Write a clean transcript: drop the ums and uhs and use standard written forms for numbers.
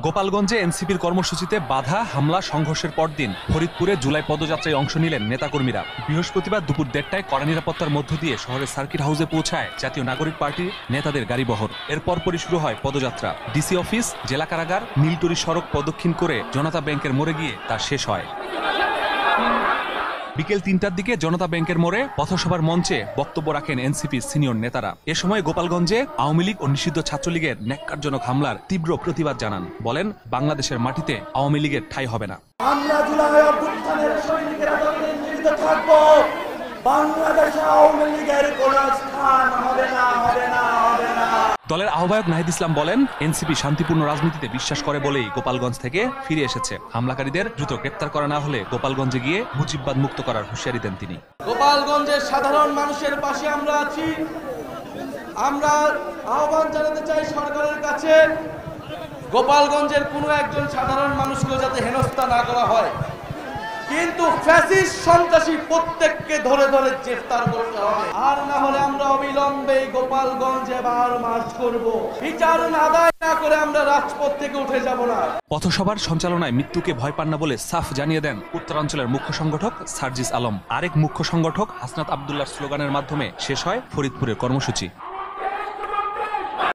গোপালগঞ্জে এনসিপির কর্মসূচিতে বাধা, হামলা, সংঘর্ষের পরদিন ফরিদপুরে জুলাই পদযাত্রায় অংশ নিলেন নেতাকর্মীরা। বৃহস্পতিবার দুপুর 1টায় কড়া নিরাপত্তার মধ্য দিয়ে শহরের সার্কিট হাউসে পৌঁছায় জাতীয় নাগরিক পার্টির নেতাদের গাড়িবহর। এর পরপরই শুরু হয় পদযাত্রা। ডিসি অফিস, জেলা কারাগার, নীলতরী সড়ক প্রদক্ষিণ করে জনতা ব্যাংকের মোড়ে গিয়ে তা শেষ হয়। বিকেল 3টার দিকে জনতা ব্যাংকের মোড়ে পথসভার মঞ্চে বক্তব্য রাখেন এনসিপি সিনিয়র নেতারা। এ সময় গোপালগঞ্জে আওয়ামী লীগ ও নিষিদ্ধ ছাত্রলীগের ন্যাক্কারজনক হামলার তীব্র প্রতিবাদ জানান। বলেন, বাংলাদেশের মাটিতে আওয়ামী লীগের ঠাঁই হবে না। আমরা জুলাই অভ্যুত্থানের সৈনিকেরা যতদিন জীবিত থাকবো, বাংলাদেশে আওয়ামী লীগের কোনো স্থান হবে না, হবে না, হবে না। দলের আহ্বায়ক নাহিদ ইসলাম বলেন, এনসিপি শান্তিপূর্ণ রাজনীতিতে বিশ্বাস করে বলেই গোপালগঞ্জ থেকে ফিরে এসেছে। হামলাকারীদের দ্রুত গ্রেপ্তার করা না হলে গোপালগঞ্জে গিয়ে মুজিববাদ মুক্ত করার হুঁশিয়ারি দেন তিনি। গোপালগঞ্জের সাধারণ মানুষের পাশে আমরা আছি। আমরা আহ্বান জানাতে চাই সরকারের কাছে, গোপালগঞ্জের কোনো একজন সাধারণ মানুষকে যাতে হেনস্থা না করা হয়, কিন্তু ফ্যাসিস্ট সন্ত্রাসী প্রত্যেককে ধরে ধরে গ্রেফতার করতে হবে। আর না হলে আমরা অবিলম্বে গোপালগঞ্জে মার্চ করব। বিচার আদায় না করে আমরা রাজপথ থেকে উঠে যাব না। পথসভার সঞ্চালনায় মৃত্যুকে ভয় পান না বলে সাফ জানিয়ে দেন উত্তরাঞ্চলের মুখ্য সংগঠক সার্জিস আলম। আরেক মুখ্য সংগঠক হাসনাত আব্দুল্লাহর স্লোগানের মাধ্যমে শেষ হয় ফরিদপুরের কর্মসূচি।